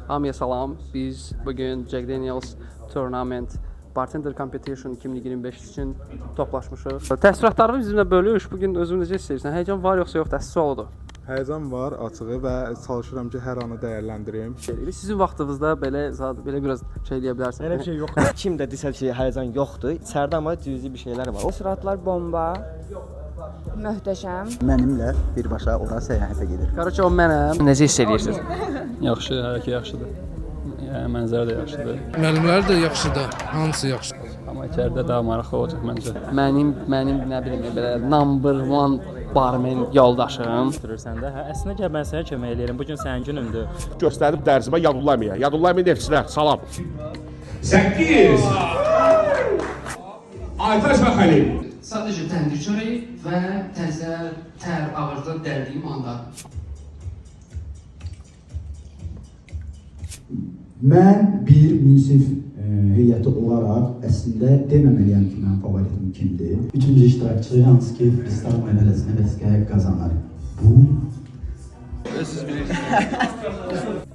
Hamıya salam. Biz bugün Jack Daniels Tournament Bartender Competition 2025 üçün toplaşmışıq. Təəssüratlarını bizimlə bölüş. Bugün özün necə istəyirsən? Həyecan var yoxsa yox? Dəstə oldu. Həyəcan var, açığı və çalışıram ki, hər anı dəyərləndirim. Sizin vaxtınızda belə biraz şey deyə bilərsiniz. Elə bir şey yoxdur. Kim də desə ki, həyəcan yoxdur. İçəridə amma cüzi bir şeylər var. O Təəssüratlar bomba. Möhtəşəm. Mənimlə birbaşa ora səyahətə gedir. Qarıca o mənəm. Necə hiss edirsiniz? Yaxşı, hər iki yaxşıdır. Yəni mənzərə də yaxşıdır. Müəllimlər də yaxşıdır. Hamısı yaxşıdır. Amma içəridə daha maraqlı olacaq məncə. Mənim nə bilim belə number 1 barmen yoldaşım. Sən də əslində gəl mən sənə kömək eləyirəm. Bu gün sənin günündür. Göstərib dərzimə Yadullamaya. Yadullamaya nefslər, salam. 8 Aytaş və Xəlil. Sadəcə təndir çörəyi və təzə tər ağızda dərdiyim anda. Mən bir münsif heyəti olaraq əslində deməməliyəm ki, mənim favoritim kimdir. Üçüncü iştirakçı hansı ki, freestyle mərhələsində vəsiqə qazanır. Bu... Siz bilirsiniz.